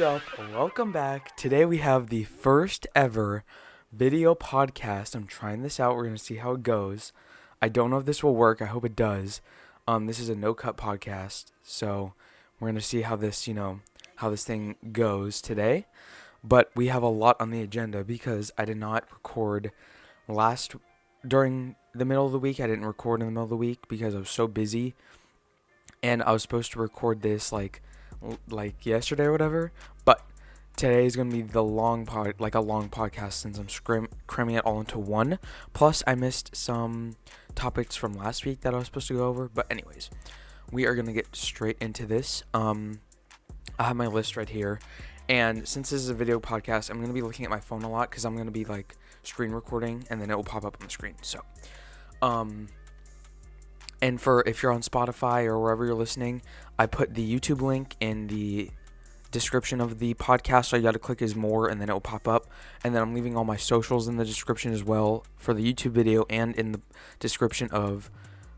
up? Welcome back. Today we have the first ever video podcast. I'm trying this out. We're going to see how it goes. I don't know if this will work. I hope it does. This is a no-cut podcast, so we're going to see how this, how this thing goes today. But we have a lot on the agenda because I did not record during the middle of the week. I didn't record in the middle of the week because I was so busy. And I was supposed to record this like yesterday or whatever, but today is going to be a long podcast since I'm cramming it all into one. Plus, I missed some topics from last week that I was supposed to go over. But anyways, we are going to get straight into this. I have my list right here. And since this is a video podcast, I'm going to be looking at my phone a lot because I'm going to be screen recording and then it will pop up on the screen. So, and if you're on Spotify or wherever you're listening, I put the YouTube link in the description of the podcast. All you got to click is more, and then it will pop up. And then I'm leaving all my socials in the description as well for the YouTube video and in the description of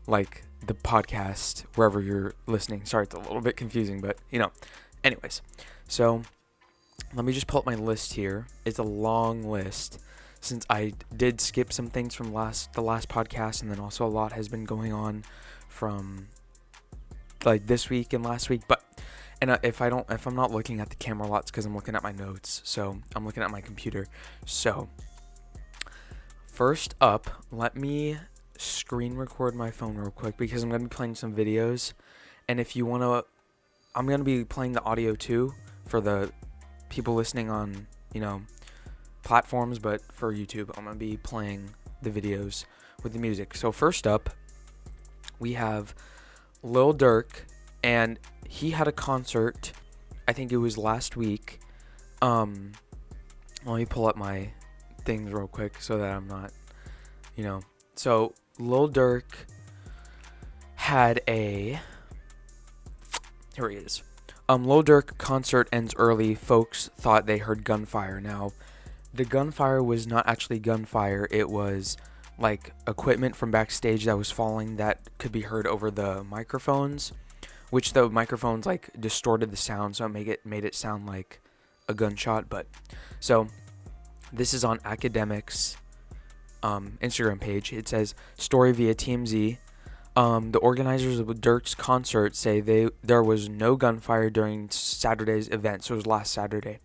the podcast wherever you're listening. Sorry, it's a little bit confusing, but anyways. So let me just pull up my list here. It's a long list, since I did skip some things from the last podcast, and then also a lot has been going on from this week and last week. But if I'm not looking at the camera a lot, it's because I'm looking at my notes. So I'm looking at my computer. So first up, let me screen record my phone real quick because I'm gonna be playing some videos, and if you wanna, I'm gonna be playing the audio too for the people listening on platforms, but for YouTube, I'm going to be playing the videos with the music. So first up, we have Lil Durk, and he had a concert, I think it was last week. Let me pull up my things real quick so that I'm not, So Lil Durk had here he is. Lil Durk concert ends early. Folks thought they heard gunfire. Now, the gunfire was not actually gunfire. It was equipment from backstage that was falling that could be heard over the microphones, which the microphones distorted the sound, so it made it sound like a gunshot. But so this is on Academics Instagram page. It says story via TMZ. The organizers of Durk's concert say there was no gunfire during Saturday's event, so it was last Saturday,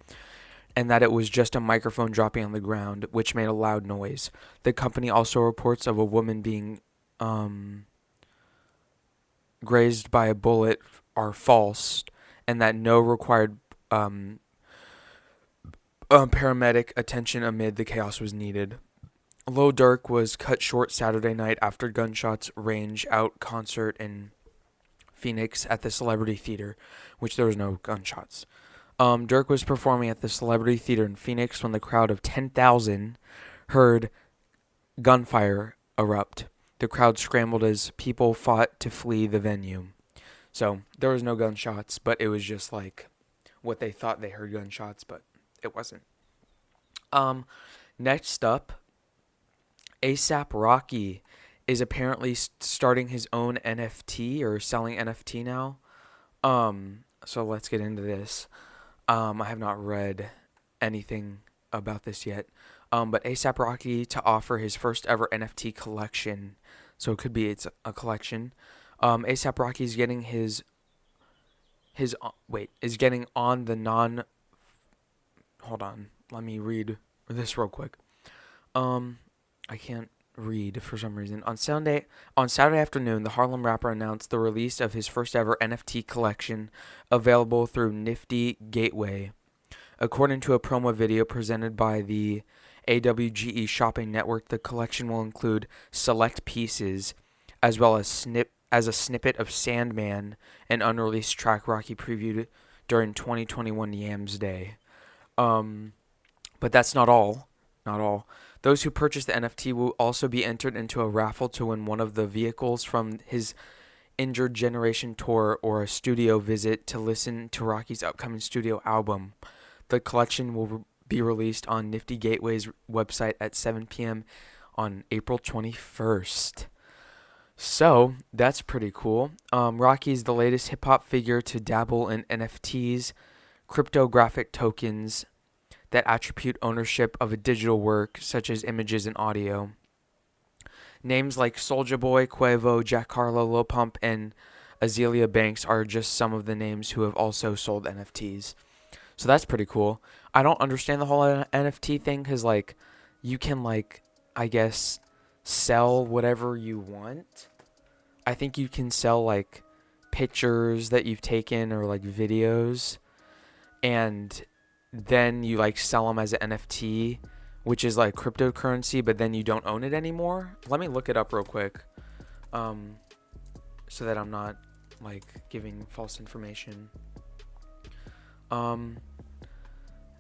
and that it was just a microphone dropping on the ground, which made a loud noise. The company also reports of a woman being grazed by a bullet are false, and that no required paramedic attention amid the chaos was needed. Lil Durk was cut short Saturday night after gunshots rang out concert in Phoenix at the Celebrity Theater, which there was no gunshots. Durk was performing at the Celebrity Theater in Phoenix when the crowd of 10,000 heard gunfire erupt. The crowd scrambled as people fought to flee the venue. So there was no gunshots, but it was just what they thought they heard gunshots, but it wasn't. Next up, ASAP Rocky is apparently starting his own NFT or selling NFT now. So let's get into this. I have not read anything about this yet. But ASAP Rocky to offer his first ever NFT collection. So it could be it's a collection. ASAP Rocky is getting is getting on the hold on. Let me read this real quick. I can't read for some reason. On Saturday afternoon, the Harlem rapper announced the release of his first ever NFT collection, available through Nifty Gateway. According to a promo video presented by the AWGE Shopping Network, the collection will include select pieces, as well as a snippet of Sandman, an unreleased track Rocky previewed during 2021 Yams Day. But that's not all. Those who purchase the NFT will also be entered into a raffle to win one of the vehicles from his Injured Generation tour or a studio visit to listen to Rocky's upcoming studio album. The collection will be released on Nifty Gateway's website at 7 p.m. on April 21st. So that's pretty cool. Rocky's the latest hip-hop figure to dabble in NFTs, cryptographic tokens that attribute ownership of a digital work, such as images and audio. Names like Soulja Boy, Quavo, Jack Harlow, Lil Pump, and Azealia Banks are just some of the names who have also sold NFTs. So that's pretty cool. I don't understand the whole NFT thing because, like, you can, like, I guess, sell whatever you want. I think you can sell, like, pictures that you've taken or, like, videos. And then you, like, sell them as an NFT, which is, like, cryptocurrency, but then you don't own it anymore. Let me look it up real quick so that I'm not, like, giving false information.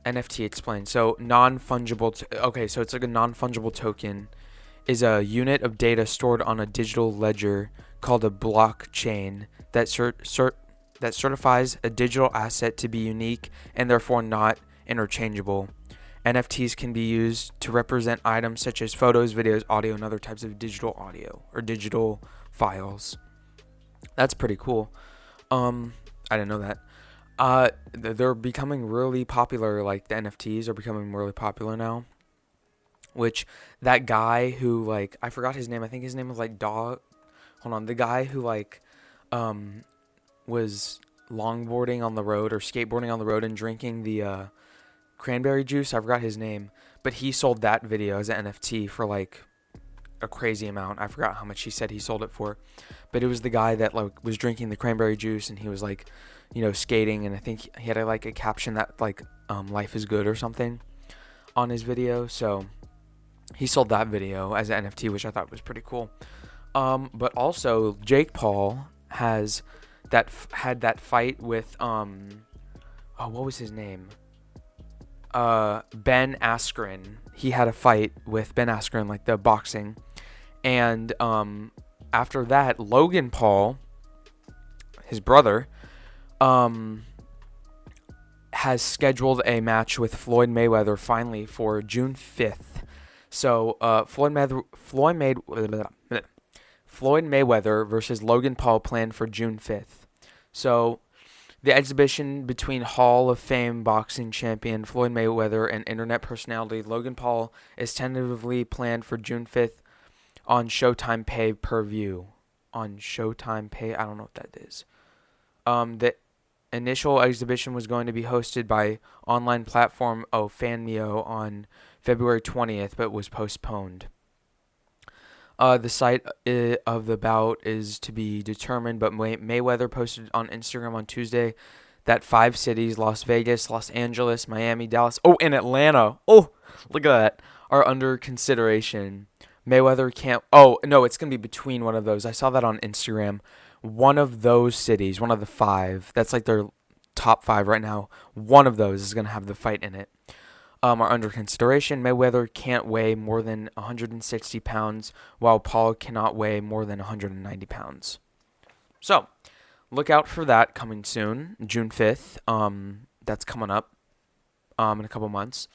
NFT explained. So non-fungible. Okay, so it's like a non-fungible token is a unit of data stored on a digital ledger called a blockchain that certifies a digital asset to be unique and therefore not interchangeable. NFTs can be used to represent items such as photos, videos, audio, and other types of digital audio or digital files. That's pretty cool. I didn't know that. They're becoming really popular. Like, the NFTs are becoming really popular now. Which, that guy who, like, I forgot his name. I think his name was, like, Dog. Hold on. The guy who, like, was longboarding on the road or skateboarding on the road and drinking the cranberry juice. I forgot his name. But he sold that video as an NFT for, like, a crazy amount. I forgot how much he said he sold it for. But it was the guy that, like, was drinking the cranberry juice and he was, like, you know, skating, and I think he had a caption that, like, life is good or something on his video. So he sold that video as an NFT, which I thought was pretty cool. But also Jake Paul had that fight with what was his name? Ben Askren. He had a fight with Ben Askren, like the boxing. And after that, Logan Paul, his brother, has scheduled a match with Floyd Mayweather finally for June 5th. So Floyd Mayweather versus Logan Paul planned for June 5th. So the exhibition between Hall of Fame boxing champion Floyd Mayweather and internet personality Logan Paul is tentatively planned for June 5th on Showtime pay-per-view. On Showtime Pay, I don't know what that is. The initial exhibition was going to be hosted by online platform Fanmio on February 20th, but was postponed. The site of the bout is to be determined, but Mayweather posted on Instagram on Tuesday that 5 cities, Las Vegas, Los Angeles, Miami, Dallas, and Atlanta, look at that, are under consideration. Mayweather can't, it's going to be between one of those. I saw that on Instagram. One of those cities, one of the 5, that's like their top 5 right now, one of those is going to have the fight in it, are under consideration. Mayweather can't weigh more than 160 pounds, while Paul cannot weigh more than 190 pounds. So, look out for that coming soon, June 5th. That's coming up in a couple months.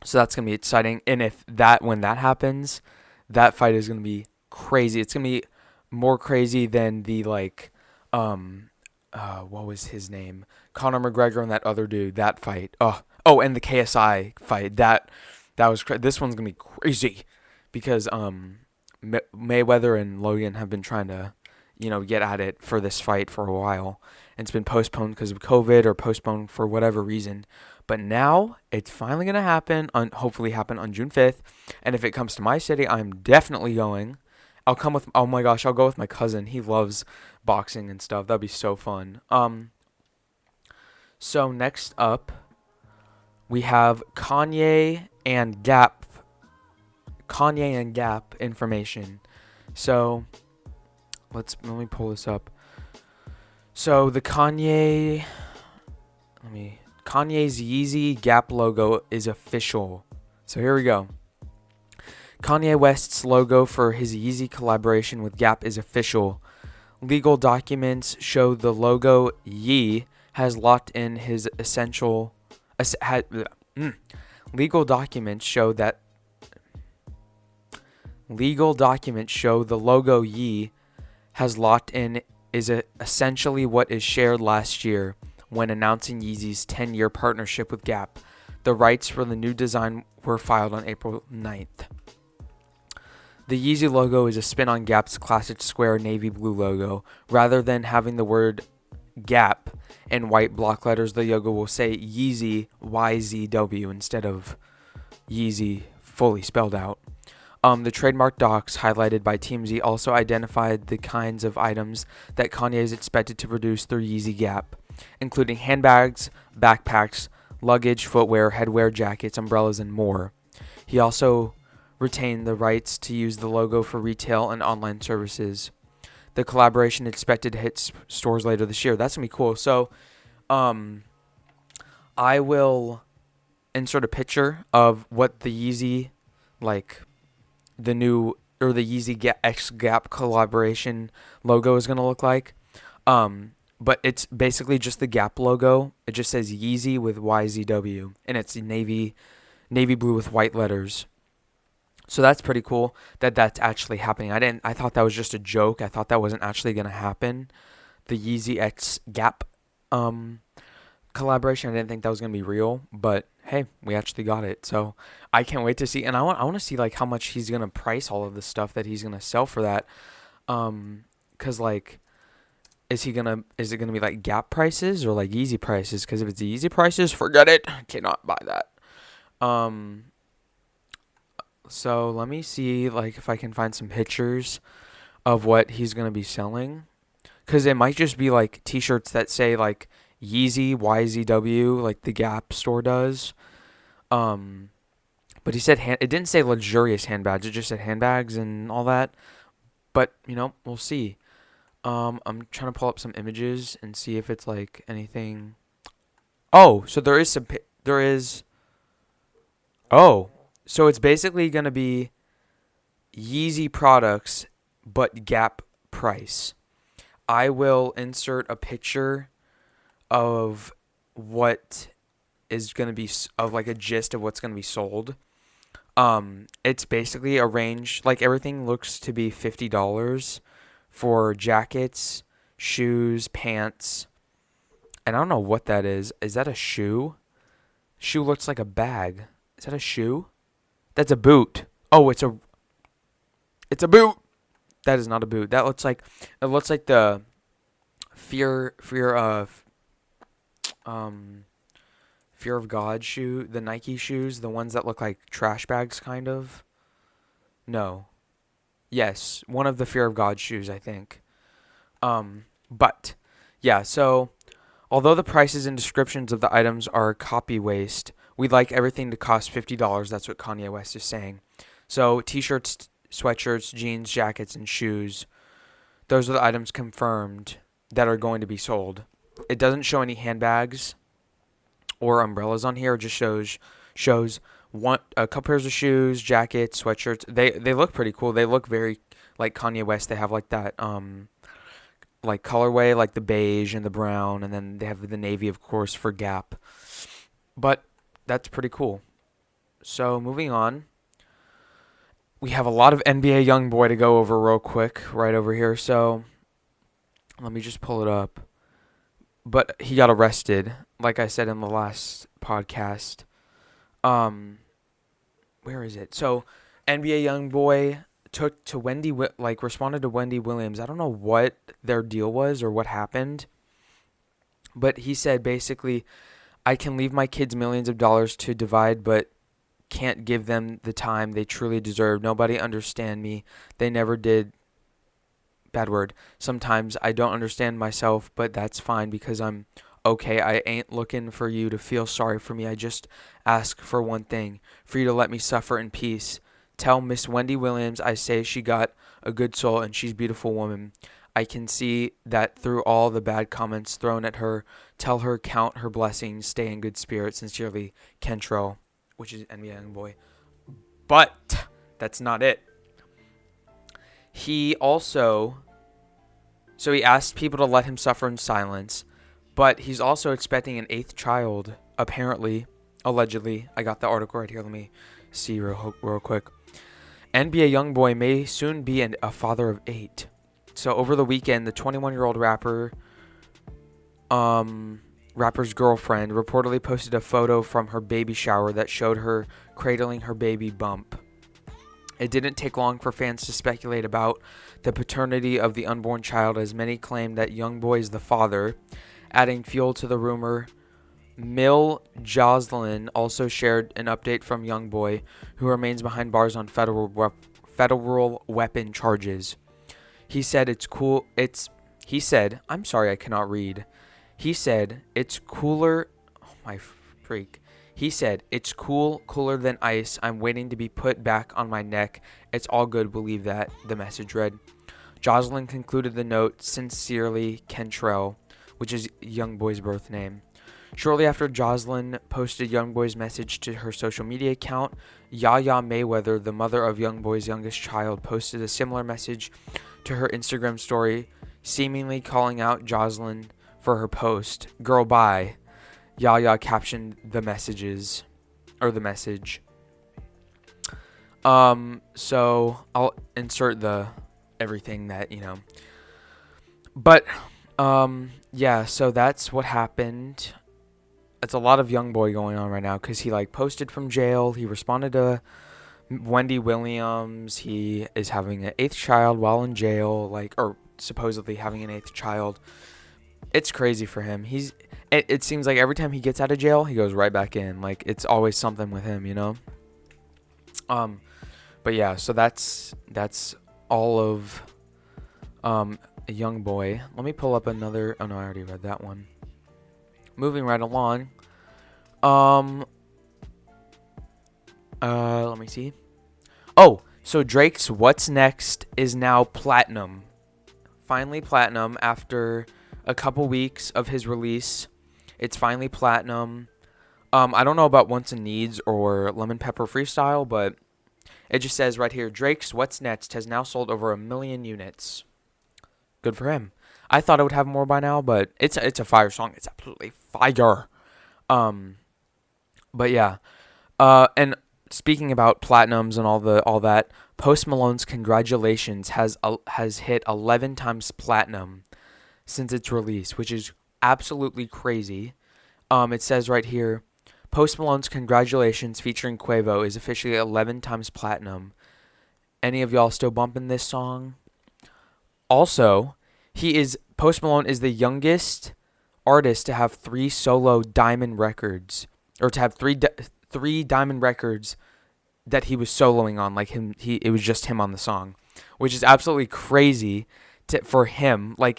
So that's going to be exciting. And when that happens, that fight is going to be crazy. It's going to be more crazy than the, like, what was his name? Conor McGregor and that other dude, that fight. And the KSI fight. That was this one's going to be crazy because Mayweather and Logan have been trying to, get at it for this fight for a while. And it's been postponed because of COVID or postponed for whatever reason. But now it's finally going to happen, hopefully happen on June 5th. And if it comes to my city, I'm definitely going. I'll go with my cousin. He loves boxing and stuff. That'd be so fun. So next up, we have Kanye and Gap information. So let me pull this up. So the Kanye's Yeezy Gap logo is official. So here we go. Kanye West's logo for his Yeezy collaboration with Gap is official. Legal documents show the logo Yee has locked in his Legal documents show the logo Yee has locked in is essentially what is shared last year when announcing Yeezy's 10-year partnership with Gap. The rights for the new design were filed on April 9th. The Yeezy logo is a spin on Gap's classic square navy blue logo. Rather than having the word Gap in white block letters, the logo will say Yeezy YZW instead of Yeezy fully spelled out. The trademark docs highlighted by TMZ also identified the kinds of items that Kanye is expected to produce through Yeezy Gap, including handbags, backpacks, luggage, footwear, headwear, jackets, umbrellas, and more. He also retained the rights to use the logo for retail and online services. The collaboration expected to hit stores later this year. That's going to be cool. So, I will insert a picture of what the Yeezy, the new, or the Yeezy X Gap collaboration logo is going to look like. But it's basically just the Gap logo. It just says Yeezy with YZW, and it's navy blue with white letters. So that's pretty cool that that's actually happening. I thought that was just a joke. I thought that wasn't actually going to happen. The Yeezy X Gap collaboration, I didn't think that was going to be real, but hey, we actually got it. So I can't wait to see, and I want to see like how much he's going to price all of the stuff that he's going to sell for that. Cuz like is it going to be like Gap prices or like Yeezy prices? Cuz if it's Yeezy prices, forget it. I cannot buy that. So let me see like if I can find some pictures of what he's going to be selling, cuz it might just be like t-shirts that say like Yeezy YZW like the Gap store does. But he said it didn't say luxurious handbags, it just said handbags and all that. But, we'll see. I'm trying to pull up some images and see if it's like anything. Oh, so so it's basically going to be Yeezy products, but Gap price. I will insert a picture of what is going to be, of like a gist of what's going to be sold. It's basically a range, like everything looks to be $50 for jackets, shoes, pants, and I don't know what that is. Is that a shoe? Shoe looks like a bag. Is that a shoe? That's a boot. Oh, it's a boot. That is not a boot. It looks like the fear of God shoe, the Nike shoes, the ones that look like trash bags kind of. No. Yes, one of the Fear of God shoes, I think. But yeah, so although the prices and descriptions of the items are copy waste, we'd like everything to cost $50. That's what Kanye West is saying. So t-shirts, sweatshirts, jeans, jackets, and shoes, those are the items confirmed that are going to be sold. It doesn't show any handbags or umbrellas on here. It just shows a couple pairs of shoes, jackets, sweatshirts. They look pretty cool. They look very like Kanye West. They have like that like colorway, like the beige and the brown, and then they have the navy, of course, for Gap. But that's pretty cool. So moving on, we have a lot of NBA YoungBoy to go over real quick right over here. So let me just pull it up. But he got arrested, like I said in the last podcast. Where is it? So NBA YoungBoy responded to Wendy Williams. I don't know what their deal was or what happened, but he said basically, I can leave my kids millions of dollars to divide, but can't give them the time they truly deserve. Nobody understand me. They never did. Bad word. Sometimes I don't understand myself, but that's fine because I'm okay. I ain't looking for you to feel sorry for me. I just ask for one thing, for you to let me suffer in peace. Tell Miss Wendy Williams I say she got a good soul and she's a beautiful woman. I can see that through all the bad comments thrown at her. Tell her count her blessings, stay in good spirits. Sincerely, Kentrell, which is NBA YoungBoy. But that's not it. He asked people to let him suffer in silence, but he's also expecting an 8th child, apparently, allegedly. I got the article right here. Let me see real quick. NBA YoungBoy may soon be a father of 8. So over the weekend, the 21-year-old rapper rapper's girlfriend, reportedly posted a photo from her baby shower that showed her cradling her baby bump. It didn't take long for fans to speculate about the paternity of the unborn child, as many claimed that YoungBoy is the father, adding fuel to the rumor. Mill Joslin also shared an update from YoungBoy, who remains behind bars on federal weapon charges. He said He said, I'm sorry, I cannot read. He said, it's cooler. Oh, my freak. He said, it's cooler than ice. I'm waiting to be put back on my neck. It's all good, believe that, the message read. Joslin concluded the note, sincerely, Kentrell, which is YoungBoy's birth name. Shortly after Joslin posted YoungBoy's message to her social media account, Yaya Mayweather, the mother of YoungBoy's youngest child, posted a similar message to her Instagram story, seemingly calling out Joslin for her post. Girl, bye. Yaya captioned the message. So I'll insert the everything that, But, yeah, so that's what happened. It's a lot of YoungBoy going on right now because he, posted from jail. He responded to Wendy Williams. He is having an 8th child while in jail, or supposedly having an 8th child. It's crazy for him. It seems like every time he gets out of jail, he goes right back in. It's always something with him, But yeah, so that's all of YoungBoy. Let me pull up another. Oh no, I already read that one. Moving right along. Let me see. Oh, so Drake's What's Next is now platinum. Finally platinum after a couple weeks of his release. It's finally platinum. I don't know about Wants and Needs or Lemon Pepper Freestyle, but it just says right here, Drake's What's Next has now sold over 1 million units. Good for him. I thought it would have more by now, but it's a fire song. It's absolutely fire. But yeah. And speaking about platinums and all that, Post Malone's Congratulations has hit 11 times platinum since its release, which is absolutely crazy. It says right here, Post Malone's Congratulations featuring Quavo is officially 11 times platinum. Any of y'all still bumping this song? Also, Post Malone is the youngest artist to have 3 solo diamond records, or to have three diamond records that he was soloing on. It was just him on the song, which is absolutely crazy for him. I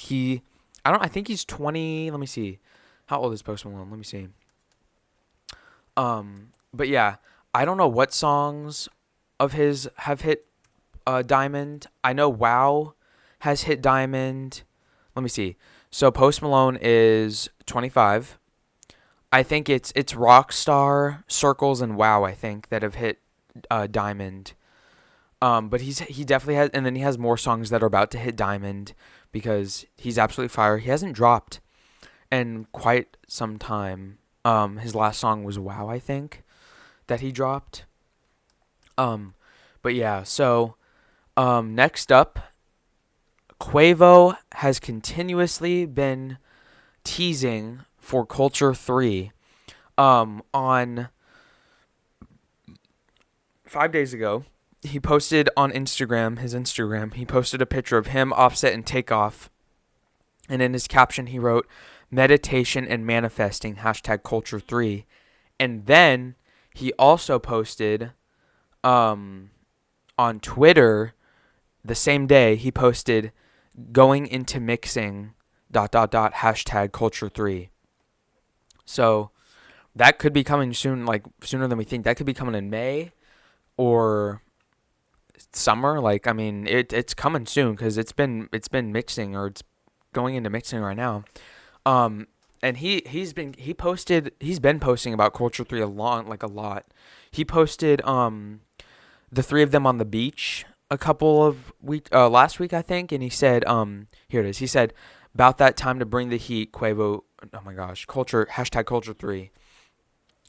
think he's 20. Let me see. How old is Post Malone? Let me see. But yeah, I don't know what songs of his have hit diamond. I know Wow has hit diamond. Let me see. So Post Malone is 25. I think it's Rockstar, Circles, and Wow, I think, that have hit diamond. But he definitely has, and then he has more songs that are about to hit diamond because he's absolutely fire. He hasn't dropped in quite some time. His last song was Wow, I think, that he dropped. But yeah, so next up, Quavo has continuously been teasing for Culture 3. On 5 days ago, he posted on his Instagram, he posted a picture of him, Offset, and Takeoff. And in his caption, he wrote, meditation and manifesting, #Culture 3. And then he also posted on Twitter the same day, he posted, going into mixing, ... #Culture 3. So that could be coming soon, sooner than we think. That could be coming in May or summer. It's coming soon because it's been mixing, or it's going into mixing right now. And he's been posting about Culture 3 a lot. He posted the 3 of them on the beach a couple of last week, I think, and he said here it is. He said, about that time to bring the heat, Quavo. Oh my gosh, Culture #Culture 3.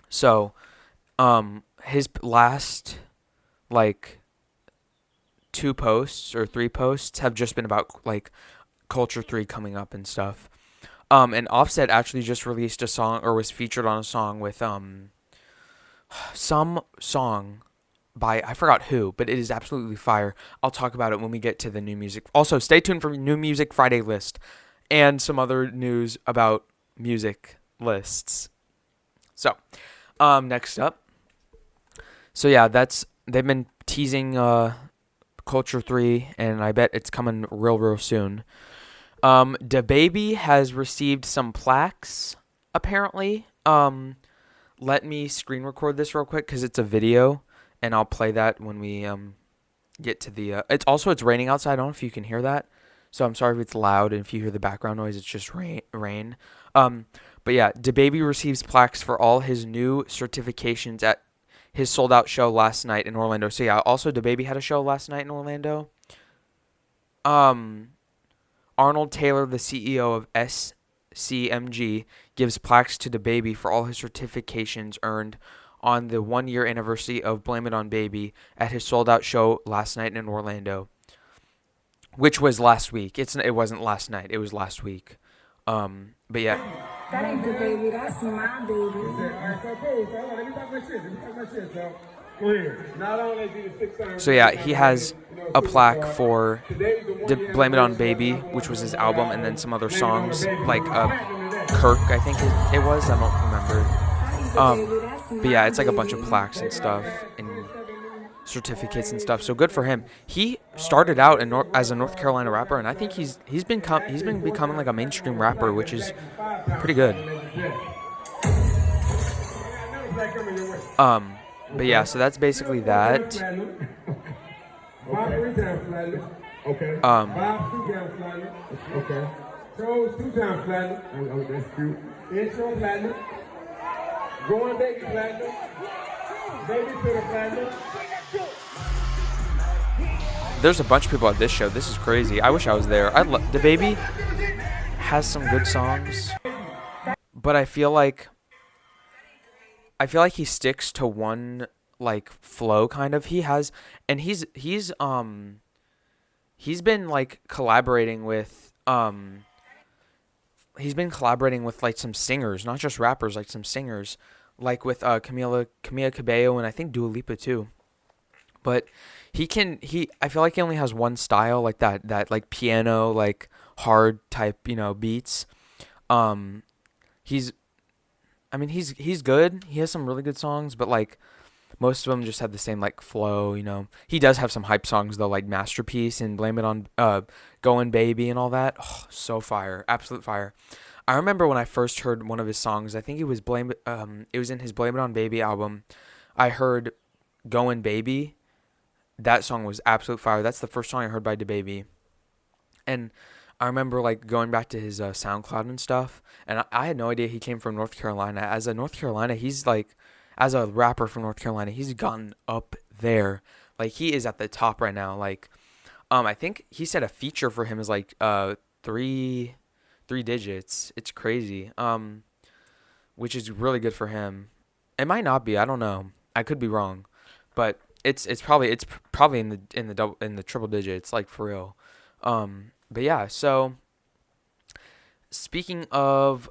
So, his last 2 posts or 3 posts have just been about Culture 3 coming up and stuff. And Offset actually just released a song, or was featured on a song with some song by, I forgot who, but it is absolutely fire. I'll talk about it when we get to the new music. Also, stay tuned for New Music Friday list and some other news about music lists. So, next up. So yeah, they've been teasing Culture 3, and I bet it's coming real soon. DaBaby has received some plaques, apparently. Let me screen record this real quick because it's a video, and I'll play that when we get to the. It's raining outside. I don't know if you can hear that, so I'm sorry if it's loud, and if you hear the background noise, it's just rain. But yeah, DaBaby receives plaques for all his new certifications at his sold-out show last night in Orlando. So yeah, also DaBaby had a show last night in Orlando. Arnold Taylor, the CEO of SCMG, gives plaques to DaBaby for all his certifications earned on the 1-year anniversary of Blame It on Baby at his sold-out show last night in Orlando, which was last week. It wasn't last night. It was last week. But yeah. That ain't DaBaby. That's my baby. So yeah, he has a plaque for Blame It on Baby, which was his album, and then some other songs like Kirk, I think it was. I don't remember. But yeah, it's like a bunch of plaques and stuff and certificates and stuff. So good for him. He started out as a North Carolina rapper, and I think he's been becoming like a mainstream rapper, which is pretty good. But yeah, so that's basically that. There's a bunch of people at this show. This is crazy. I wish I was there. DaBaby has some good songs, but I feel like he sticks to one like flow kind of. He's been like collaborating with like some singers, not just rappers, like some singers, like with Camila Cabello and I think Dua Lipa too. But I feel like he only has one style, like that like piano, like hard type, beats. He's good. He has some really good songs, but like most of them just have the same like flow, He does have some hype songs though, like Masterpiece and Blame It on Going Baby and all that. Oh, so fire. Absolute fire. I remember when I first heard one of his songs, I think it was it was in his Blame It on Baby album. I heard Going Baby. That song was absolute fire. That's the first song I heard by DaBaby. And I remember like going back to his SoundCloud and stuff, and I had no idea he came from North Carolina. As a North Carolina, he's like, as a rapper from North Carolina, he's gotten up there. Like he is at the top right now. Like, I think he said a feature for him is like three digits. It's crazy. Which is really good for him. It might not be. I don't know. I could be wrong, but it's probably in the triple digits, like for real. But yeah, so speaking of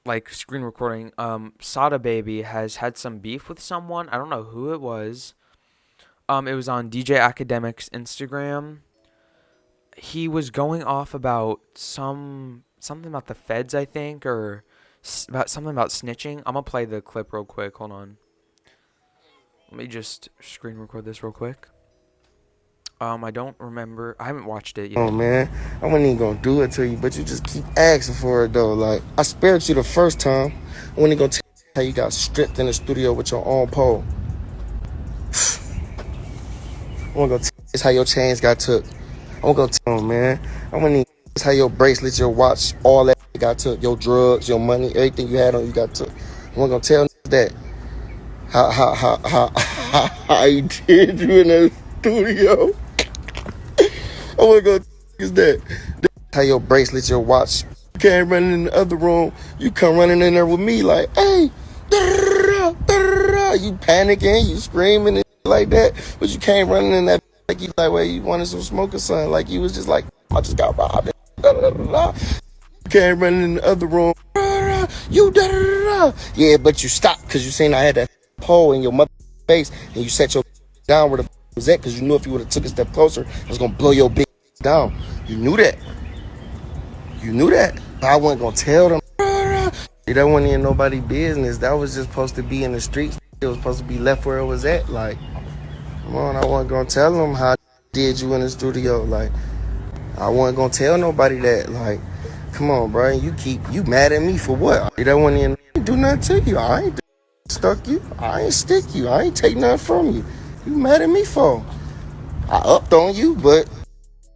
like screen recording, Sada Baby has had some beef with someone. I don't know who it was. It was on DJ Academic's Instagram. He was going off about something about the feds, I think, or about something about snitching. I'm gonna play the clip real quick. Hold on. Let me just screen record this real quick. I don't remember. I haven't watched it yet. Oh, man. I wasn't even going to do it to you, but you just keep asking for it, though. Like, I spared you the first time. I wasn't going to tell you how you got stripped in the studio with your own pole. I wasn't going to tell you how your chains got took. I wasn't going to tell you, man. I wasn't even tell you how your bracelets, your watch, all that got took. Your drugs, your money, everything you had on you got took. I wasn't going to tell that. How you did you in the studio. I want to go is that. How your bracelets, your watch. You can't run in the other room. You come running in there with me like, hey, you panicking, you screaming and like that. But you can't run in that like you like, well, you wanted some smoke or something. Like you was just like, I just got robbed. Came running in the other room. You da da da da. Yeah, but you stopped because you seen I had that pole in your mother face, and you set your down where the was at because you knew if you would have took a step closer, I was gonna blow your big down. You knew that. You knew that. I wasn't gonna tell them. That wasn't in nobody's business. That was just supposed to be in the streets. It was supposed to be left where it was at. Like, come on, I wasn't gonna tell them how I did you in the studio. Like, I wasn't gonna tell nobody that. Like, come on, bro. You mad at me for what? That wasn't in. I ain't do nothing to you. I ain't stuck you. I ain't stick you. I ain't take nothing from you. You mad at me for? I upped on you, but I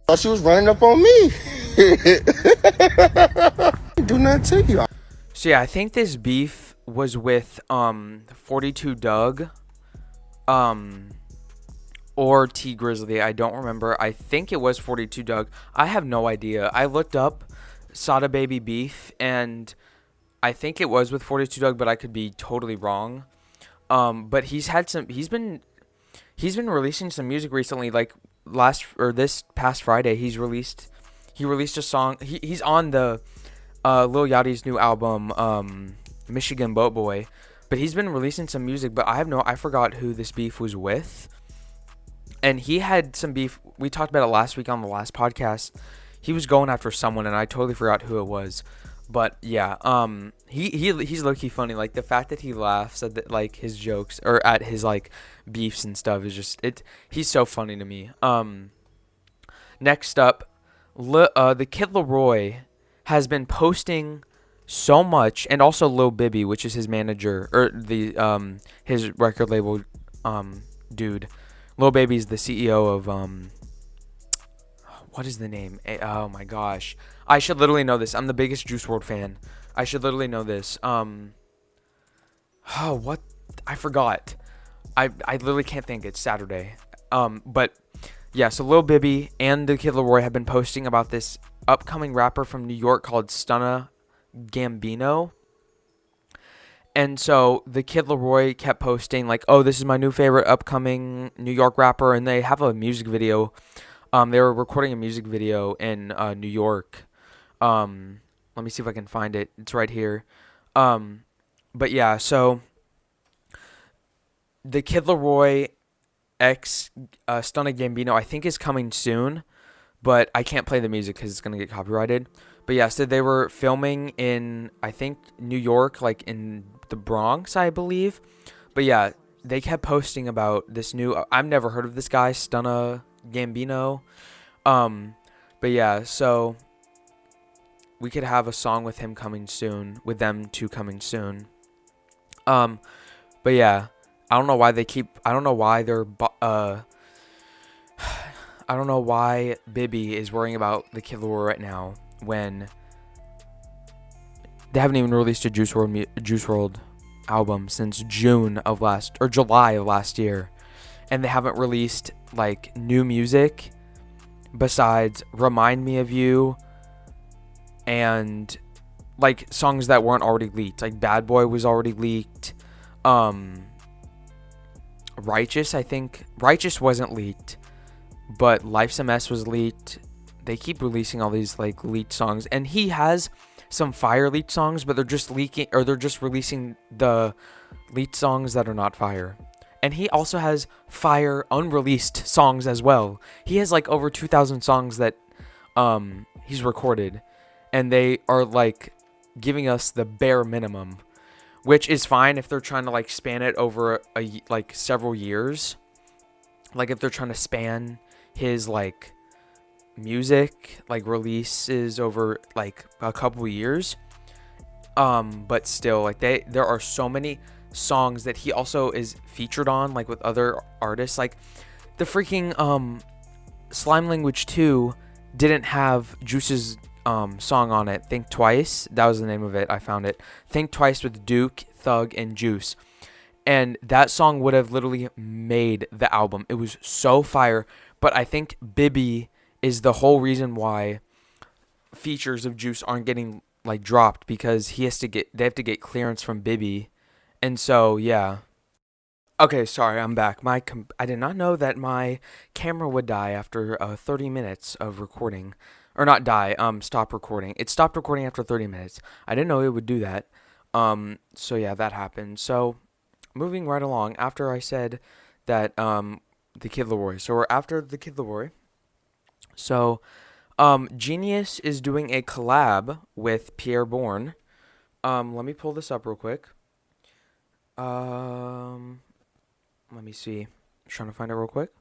thought you was running up on me. I ain't do nothing to you. So yeah, I think this beef was with 42 Doug or T Grizzly. I don't remember. I think it was 42 Doug. I have no idea. I looked up Sada Baby beef and I think it was with 42 Doug, but I could be totally wrong. But he's been releasing some music recently, like this past Friday he released a song. He's on the Lil Yachty's new album, Michigan Boat Boy, but he's been releasing some music, but I forgot who this beef was with. And he had some beef. We talked about it last week on the last podcast. He was going after someone, and I totally forgot who it was. But yeah, he's low-key funny. Like the fact that he laughs at like his jokes or at his like beefs and stuff is just he's so funny to me. Next up, the Kid Laroi has been posting so much, and also Lil Bibby, which is his manager or the his record label dude. Lil Baby's the CEO of what is the name? Oh my gosh, I should literally know this. I'm the biggest Juice WRLD fan. I should literally know this. What? I forgot. I literally can't think. It's Saturday. But yeah, so Lil Bibby and the Kid Laroi have been posting about this upcoming rapper from New York called Stunna Gambino. And so the Kid Laroi kept posting like, "Oh, this is my new favorite upcoming New York rapper," and they have a music video. They were recording a music video in New York. Let me see if I can find it. It's right here. But yeah, so the Kid Laroi X Stunna Gambino, I think, is coming soon, but I can't play the music because it's gonna get copyrighted. But yeah, so they were filming in, I think, New York, like in the Bronx, I believe. But yeah, they kept posting about this new. I've never heard of this guy, Stunna Gambino. But yeah, so we could have a song with him coming soon, with them two coming soon. But yeah, I don't know why I don't know why I don't know why Bibby is worrying about the Kid Laroi right now when they haven't even released a Juice WRLD album since July of last year, and they haven't released like new music besides Remind Me of You and like songs that weren't already leaked. Like Bad Boy was already leaked. Righteous wasn't leaked, but Life's a Mess was leaked. They keep releasing all these like leaked songs, and he has some fire leaked songs, but they're just releasing the leaked songs that are not fire. And he also has fire unreleased songs as well. He has like over 2,000 songs that he's recorded, and they are like giving us the bare minimum, which is fine if they're trying to like span it over like several years. Like if they're trying to span his like music like releases over like a couple years. But still, like there are so many songs that he also is featured on, like with other artists. Like the freaking Slime Language 2 didn't have Juice's song on it. Think Twice, that was the name of it. I found it. Think Twice with Duke, Thug, and Juice. And that song would have literally made the album. It was so fire. But I think Bibby is the whole reason why features of Juice aren't getting like dropped, because they have to get clearance from Bibby. And so yeah. Okay, sorry, I'm back. I did not know that my camera would die after 30 minutes of recording. or not die, stop recording. It stopped recording after 30 minutes. I didn't know it would do that. So yeah, that happened. So moving right along, after I said that, the Kid Leroy. So we're after the Kid Leroy. So, Genius is doing a collab with Pierre Bourne. Let me pull this up real quick. Let me see. I'm trying to find it real quick.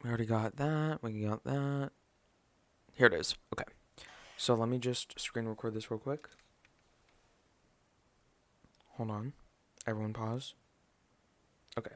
We already got that. We got that. Here it is. Okay. So let me just screen record this real quick. Hold on. Everyone pause. Okay.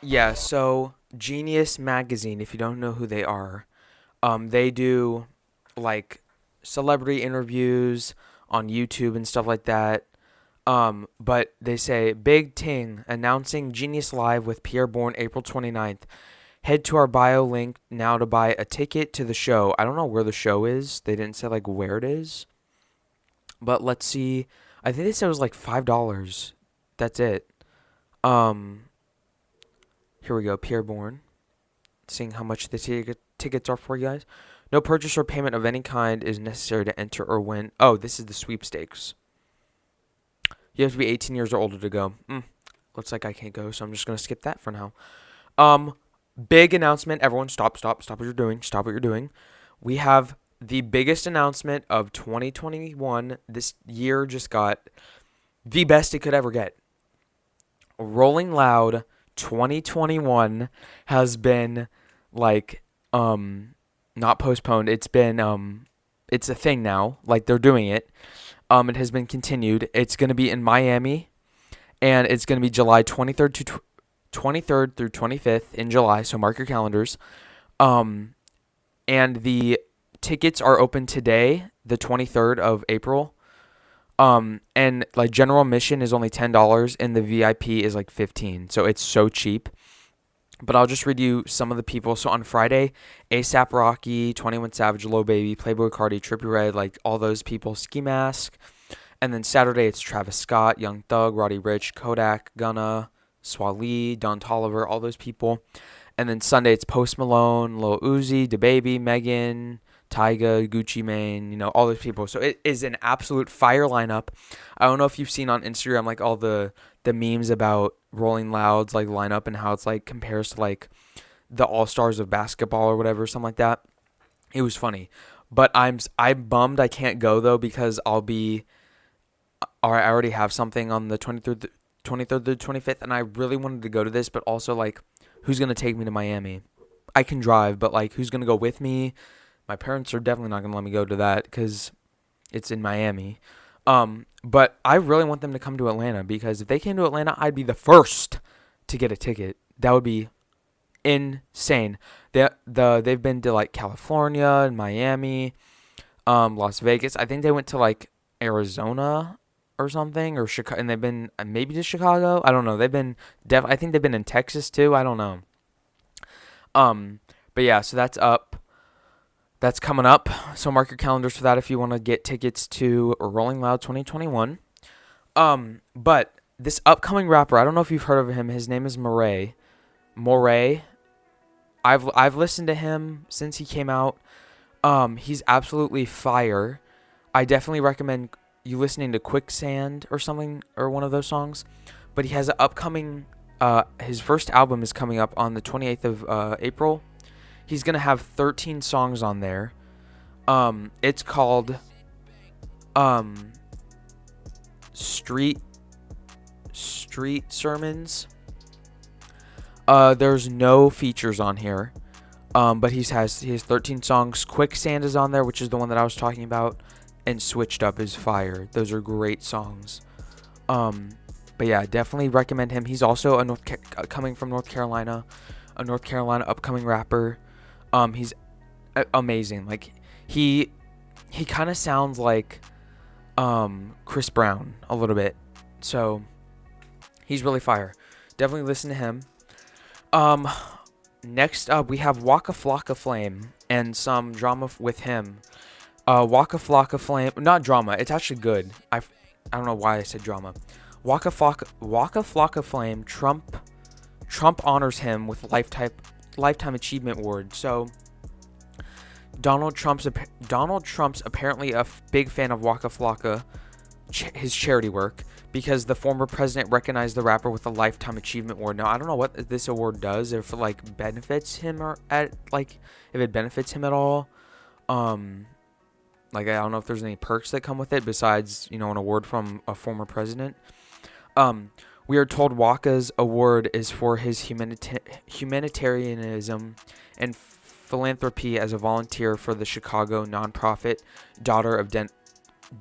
Yeah, so Genius Magazine, if you don't know who they are, they do like celebrity interviews on YouTube and stuff like that. But they say Big Ting announcing Genius Live with Pierre Bourne April 29th. Head to our bio link now to buy a ticket to the show. I don't know where the show is. They didn't say like where it is. But let's see. I think they said it was like $5. That's it. Here we go. Pierre Bourne. Seeing how much the tickets are for you guys. No purchase or payment of any kind is necessary to enter or win. Oh, this is the sweepstakes. You have to be 18 years or older to go. Looks like I can't go, so I'm just going to skip that for now. Big announcement. Everyone stop what you're doing. Stop what you're doing. We have the biggest announcement of 2021. This year just got the best it could ever get. Rolling Loud 2021 has been like not postponed. It's been it's a thing now. Like they're doing it. It has been continued. It's going to be in Miami, and it's going to be July 23rd to 23rd through 25th in July, so mark your calendars. And the tickets are open today, the 23rd of April. And like general admission is only $10 and the VIP is like $15. So it's so cheap. But I'll just read you some of the people. So on Friday, A$AP Rocky, 21 Savage, Lil Baby, Playboi Carti, Trippie Redd, like all those people, Ski Mask. And then Saturday it's Travis Scott, Young Thug, Roddy Ricch, Kodak, Gunna, Swali, Don Toliver, all those people. And then Sunday it's Post Malone, Lil Uzi, DaBaby, Megan, Tyga, Gucci Mane, all those people. So it is an absolute fire lineup. I don't know if you've seen on Instagram like all the memes about Rolling Loud's like lineup and how it's like compares to like the All-Stars of basketball or whatever, something like that. It was funny. But I'm bummed I can't go though because I already have something on the 23rd to 25th, and I really wanted to go to this, but also like who's going to take me to Miami? I can drive, but like who's going to go with me? My parents are definitely not going to let me go to that because it's in Miami. But I really want them to come to Atlanta because if they came to Atlanta, I'd be the first to get a ticket. That would be insane. They've been to like California and Miami, Las Vegas. I think they went to like Arizona or something, or Chicago, and they've been maybe to Chicago. I don't know. They've been I think they've been in Texas too. I don't know. But yeah, so that's up. That's coming up. So mark your calendars for that if you want to get tickets to Rolling Loud 2021. But this upcoming rapper, I don't know if you've heard of him. His name is Moray. I've listened to him since he came out. He's absolutely fire. I definitely recommend you listening to Quicksand or something, or one of those songs. But he has an upcoming, his first album is coming up on the 28th of April. He's going to have 13 songs on there. It's called Street Sermons. There's no features on here. But he has 13 songs. Quicksand is on there, which is the one that I was talking about. And Switched Up is fire. Those are great songs. But yeah, definitely recommend him. He's also a coming from North Carolina, a North Carolina upcoming rapper. He's amazing. Like he kind of sounds like Chris Brown a little bit. So he's really fire. Definitely listen to him. Next up we have Waka Flocka Flame and some drama with him. Waka Flocka Flame, not drama. It's actually good. I don't know why I said drama. Waka Flocka Flame. Trump honors him with lifetime achievement award. So Donald Trump's apparently a big fan of Waka Flocka, his charity work, because the former president recognized the rapper with a lifetime achievement award. Now I don't know what this award does, if it like benefits him if it benefits him at all. Like I don't know if there's any perks that come with it besides, an award from a former president. We are told Waka's award is for his humanitarianism and philanthropy as a volunteer for the Chicago nonprofit Daughter of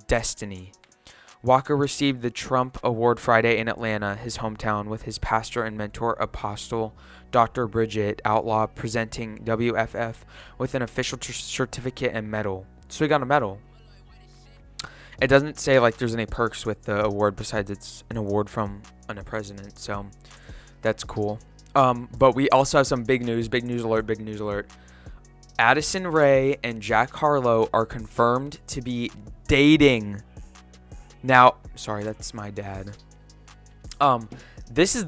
Destiny. Waka received the Trump Award Friday in Atlanta, his hometown, with his pastor and mentor, Apostle Dr. Bridget Outlaw, presenting WFF with an official certificate and medal. So he got a medal. It doesn't say like there's any perks with the award besides it's an award from a president, so that's cool. But we also have some big news. Big news alert. Addison Rae and Jack Harlow are confirmed to be dating. Now, sorry, that's my dad. These are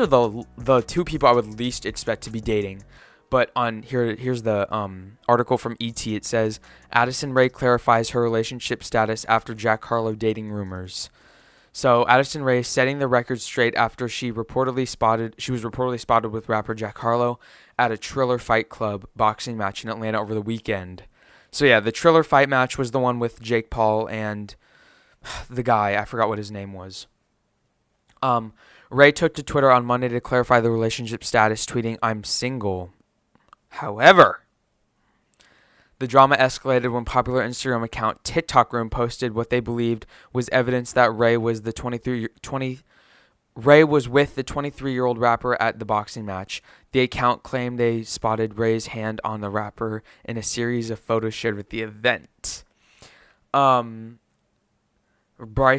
the two people I would least expect to be dating. But here's the article from ET. It says Addison Rae clarifies her relationship status after Jack Harlow dating rumors. So Addison Rae setting the record straight after she was reportedly spotted with rapper Jack Harlow at a Triller Fight Club boxing match in Atlanta over the weekend. So yeah, the Triller fight match was the one with Jake Paul and the guy, I forgot what his name was. Rae took to Twitter on Monday to clarify the relationship status, tweeting, "I'm single." However, the drama escalated when popular Instagram account TikTok Room posted what they believed was evidence that Rae was with the 23-year-old rapper at the boxing match. The account claimed they spotted Rae's hand on the rapper in a series of photos shared with the event. Bryce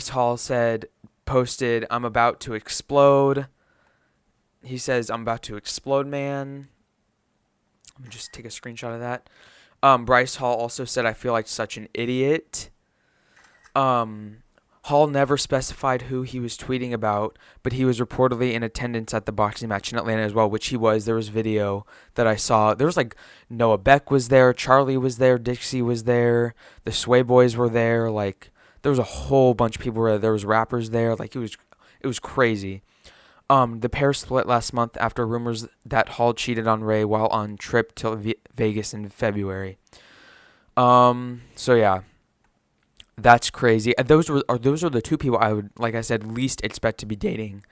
Hall posted, "I'm about to explode." He says, "I'm about to explode, man." Let me just take a screenshot of that. Bryce Hall also said, "I feel like such an idiot." Hall never specified who he was tweeting about, but he was reportedly in attendance at the boxing match in Atlanta as well, which he was. There was video that I saw. There was like Noah Beck was there, Charlie was there, Dixie was there, the Sway Boys were there. Like there was a whole bunch of people there. There was rappers there. Like it was crazy. The pair split last month after rumors that Hall cheated on Rae while on trip to Vegas in February. So yeah, that's crazy. Those are the two people I would, like I said, least expect to be dating,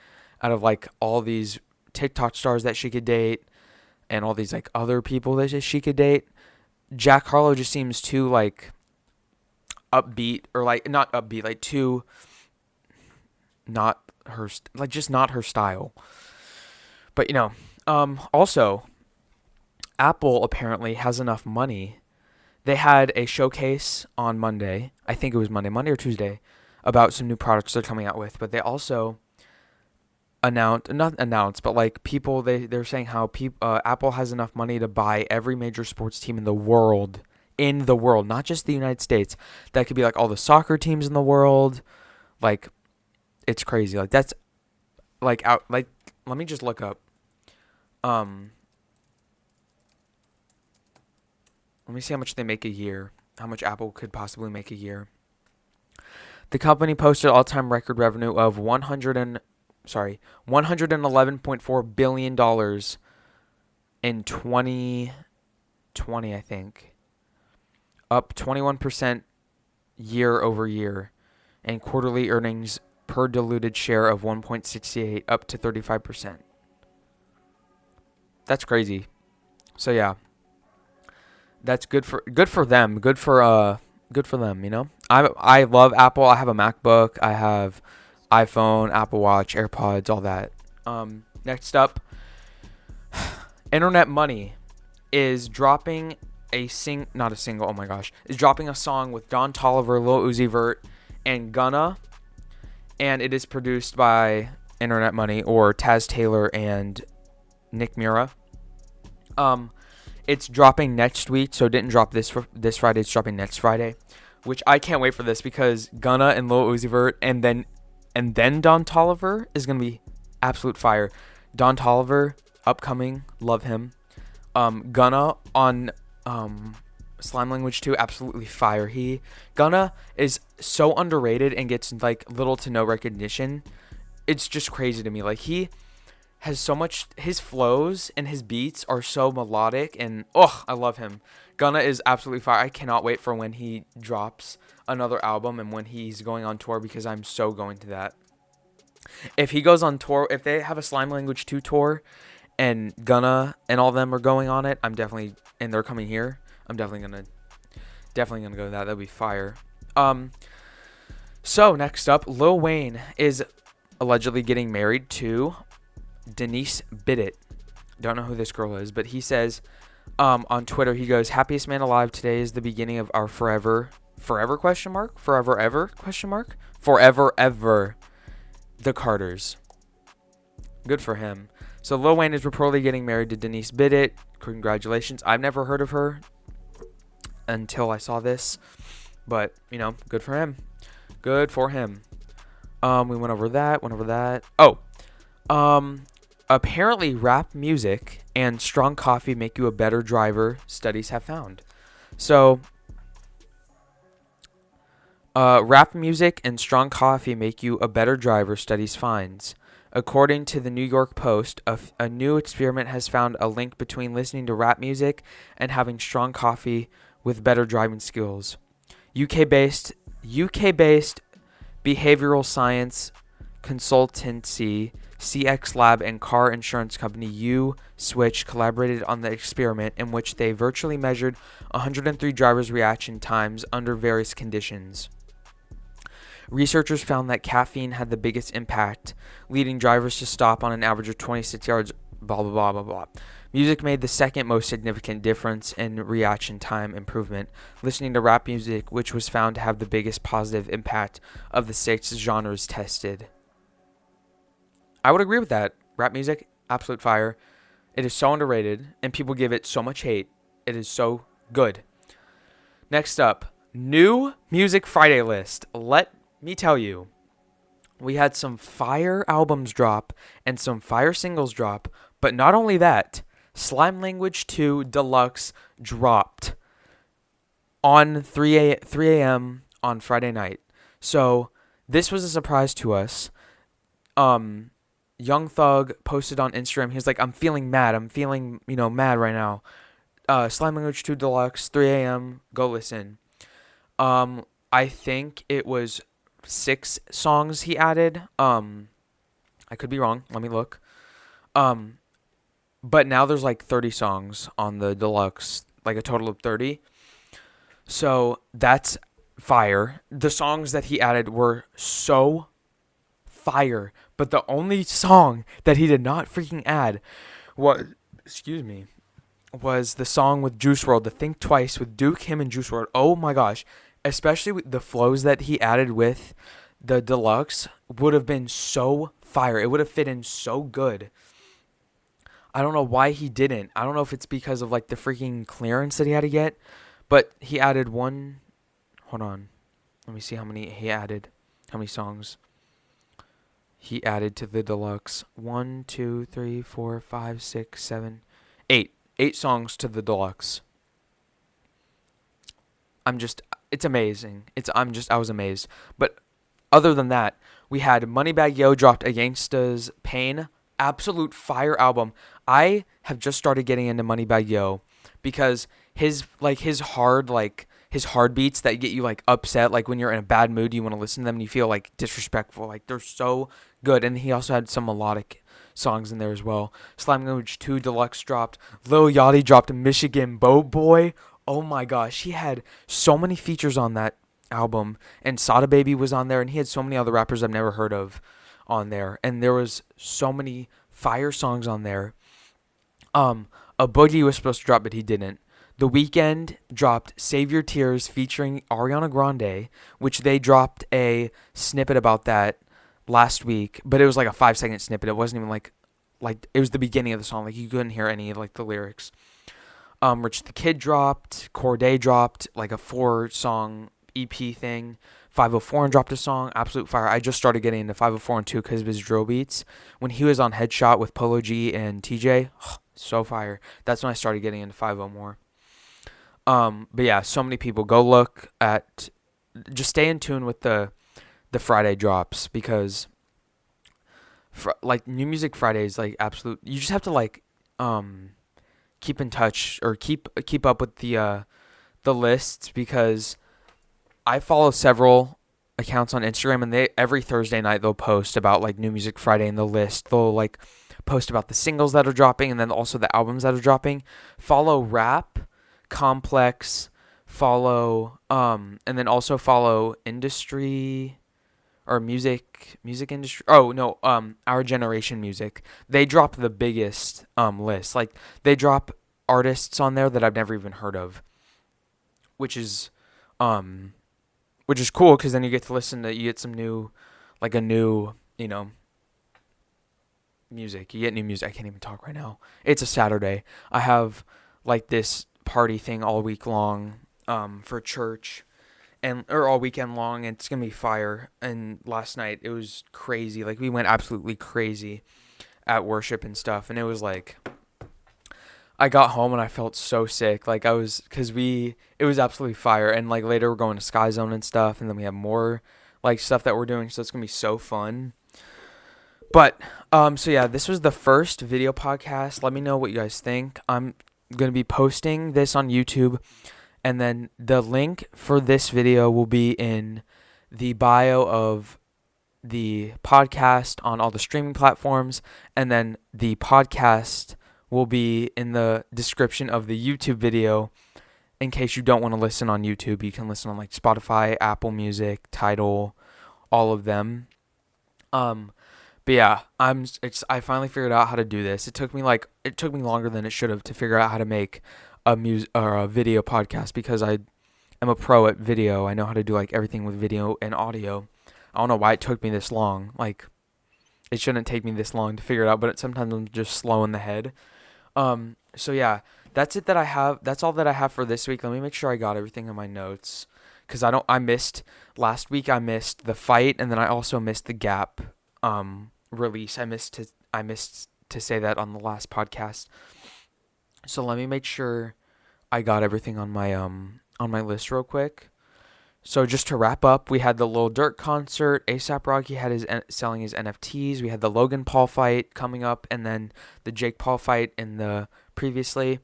out of like all these TikTok stars that she could date, and all these like other people that she could date. Jack Harlow just seems too like upbeat, or like not upbeat, like too not her, like just not her style. But also Apple apparently has enough money. They had a showcase on Monday. I think it was Monday or Tuesday, about some new products they're coming out with. But they also but like people, they're saying how Apple has enough money to buy every major sports team in the world, not just the United States. That could be like all the soccer teams in the world. Like it's crazy. Like that's like out. Like let me just look up. Let me see how much they make a year. How much Apple could possibly make a year. The company posted all-time record revenue of $111.4 billion in 2020, I think. Up 21% year over year, and quarterly earnings per diluted share of 1.68, up to 35%. That's crazy. So yeah. That's good for them. Good for them, I love Apple. I have a MacBook. I have iPhone, Apple Watch, AirPods, all that. Next up, Internet Money is dropping is dropping a song with Don Toliver, Lil Uzi Vert, and Gunna, and it is produced by Internet Money, or Taz Taylor and Nick Mura. It's dropping next week, so it didn't drop this Friday. It's dropping next Friday, which I can't wait for this, because Gunna and Lil Uzi Vert and then Don Toliver is gonna be absolute fire. Don Toliver, upcoming, love him. Gunna on Slime Language 2, absolutely fire. Gunna is so underrated and gets like little to no recognition. It's just crazy to me. Like, he has so much, his flows and his beats are so melodic, and I love him. Gunna is absolutely fire. I cannot wait for when he drops another album and when he's going on tour, because I'm so going to that. If he goes on tour, if they have a Slime Language 2 tour and Gunna and all of them are going on it, and they're coming here, I'm definitely gonna go to that. That'd be fire. So next up, Lil Wayne is allegedly getting married to Denise Biddett. Don't know who this girl is, but he says on Twitter, he goes, "Happiest man alive. Today is the beginning of our forever question mark? Forever ever question mark? Forever ever. The Carters." Good for him. So Lil Wayne is reportedly getting married to Denise Biddett. Congratulations. I've never heard of her until I saw this, but good for him. Good for him. We went over that. Apparently rap music and strong coffee make you a better driver, studies have found. So, rap music and strong coffee make you a better driver, studies finds. According to the New York Post, a new experiment has found a link between listening to rap music and having strong coffee with better driving skills. UK-based behavioral science consultancy CX Lab and car insurance company U-Switch collaborated on the experiment, in which they virtually measured 103 drivers' reaction times under various conditions. Researchers found that caffeine had the biggest impact, leading drivers to stop on an average of 26 yards, blah, blah, blah, blah, blah. Music made the second most significant difference in reaction time improvement, listening to rap music, which was found to have the biggest positive impact of the 6 genres tested. I would agree with that. Rap music, absolute fire. It is so underrated, and people give it so much hate. It is so good. Next up, new Music Friday list. Let me tell you, we had some fire albums drop and some fire singles drop, but not only that, Slime Language 2 Deluxe dropped on 3 a.m. on Friday night. So this was a surprise to us. Young Thug posted on Instagram. He was like, "I'm feeling mad. I'm feeling, mad right now. Slime Language 2 Deluxe, 3 a.m. Go listen." I think it was 6 songs he added. I could be wrong. Let me look. But now there's like 30 songs on the Deluxe, like a total of 30. So that's fire. The songs that he added were so fire, but the only song that he did not freaking add was the song with Juice WRLD, the Think Twice with Duke, him, and Juice WRLD. Oh my gosh. Especially with the flows that he added with the Deluxe would have been so fire. It would have fit in so good. I don't know why he didn't. I don't know if it's because of like the freaking clearance that he had to get, but he added one. Hold on. Let me see how many he added. How many songs he added to the Deluxe. 1, 2, 3, 4, 5, 6, 7, 8. 8 songs to the Deluxe. It's amazing. I was amazed. But other than that, we had Moneybagg Yo dropped Againsta's Pain. Absolute fire album. I have just started getting into Moneybagg Yo because his hard beats that get you like upset, like when you're in a bad mood, you want to listen to them and you feel like disrespectful. Like they're so good. And he also had some melodic songs in there as well. Slime Language 2 Deluxe dropped. Lil Yachty dropped Michigan Boat Boy. Oh my gosh, he had so many features on that album, and Sada Baby was on there, and he had so many other rappers I've never heard of on there, and there was so many fire songs on there. A Boogie was supposed to drop, but he didn't. The Weeknd dropped Save Your Tears featuring Ariana Grande, which they dropped a snippet about that last week, but it was like a 5-second snippet. It wasn't even like it was the beginning of the song. Like you couldn't hear any of like the lyrics. Rich the Kid dropped, Corday dropped like a 4-song EP thing. 504 and dropped a song, absolute fire. I just started getting into 504 and 2 because of his drill beats. When he was on Headshot with Polo G and TJ, so fire. That's when I started getting into 50 more. But yeah, so many people. Go look at, just stay in tune with the Friday drops, because like New Music Fridays, like absolute. You just have to like keep in touch or keep up with the lists, because I follow several accounts on Instagram, and they every Thursday night they'll post about like New Music Friday in the list. They'll like post about the singles that are dropping, and then also the albums that are dropping. Follow Rap, Complex, follow and then also follow Industry or music industry. Oh no, Our Generation Music. They drop the biggest list. Like they drop artists on there that I've never even heard of, which is cool, because then you get to listen to, you get some new, like a new, music. You get new music. I can't even talk right now. It's a Saturday. I have like this party thing all week long for church, or all weekend long, and it's gonna be fire. And last night it was crazy. Like we went absolutely crazy at worship and stuff, and it was like I got home and I felt so sick. Like it was absolutely fire. And like later we're going to Sky Zone and stuff, and then we have more like stuff that we're doing, so it's gonna be so fun. But so yeah, this was the first video podcast. Let me know what you guys think. I'm gonna be posting this on YouTube, and then the link for this video will be in the bio of the podcast on all the streaming platforms, and then the podcast will be in the description of the YouTube video. In case you don't want to listen on YouTube, you can listen on like Spotify, Apple Music, Tidal, all of them. But yeah, I finally figured out how to do this. It took me longer than it should have to figure out how to make a video podcast, because I am a pro at video. I know how to do like everything with video and audio. I don't know why it took me this long. Like it shouldn't take me this long to figure it out, but sometimes I'm just slow in the head. So yeah, that's it that I have. That's all that I have for this week. Let me make sure I got everything in my notes, because last week I missed the fight, and then I also missed the Gap release. I missed to say that on the last podcast. So let me make sure I got everything on my list real quick. So just to wrap up, we had the Lil Durk concert. A$AP Rocky had selling his NFTs. We had the Logan Paul fight coming up, and then the Jake Paul fight in the previously.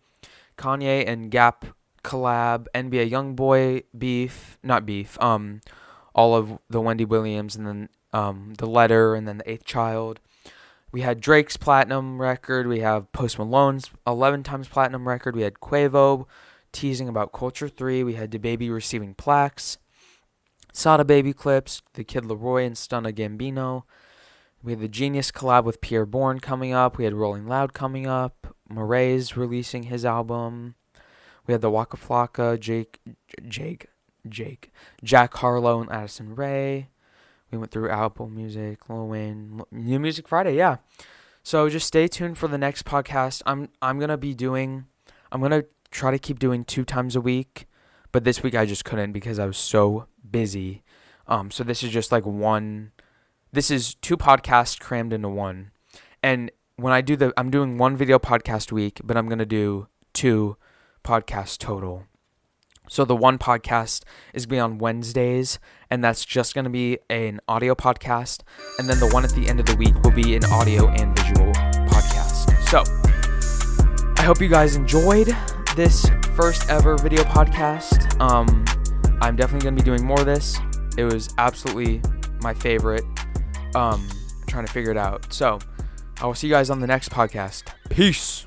Kanye and Gap collab, NBA YoungBoy all of the Wendy Williams, and then the Letter, and then the 8th Child. We had Drake's platinum record. We have Post Malone's 11 times platinum record. We had Quavo teasing about Culture 3. We had DaBaby receiving plaques. Sada Baby clips, The Kid Laroi and Stunna Gambino. We had the Genius collab with Pierre Bourne coming up. We had Rolling Loud coming up. Moray's releasing his album. We had the Waka Flocka, Jack Harlow and Addison Rae. We went through Apple Music, Lil Wayne, New Music Friday, yeah. So just stay tuned for the next podcast. I'm gonna try to keep doing 2 times a week, but this week I just couldn't because I was so busy. So this is just like this is 2 podcasts crammed into one. And when I'm doing 1 video podcast week, but I'm gonna do 2 podcasts total. So the 1 podcast is going to be on Wednesdays, and that's just going to be an audio podcast. And then the one at the end of the week will be an audio and visual podcast. So I hope you guys enjoyed this first ever video podcast. I'm definitely going to be doing more of this. It was absolutely my favorite. Trying to figure it out. So I will see you guys on the next podcast. Peace.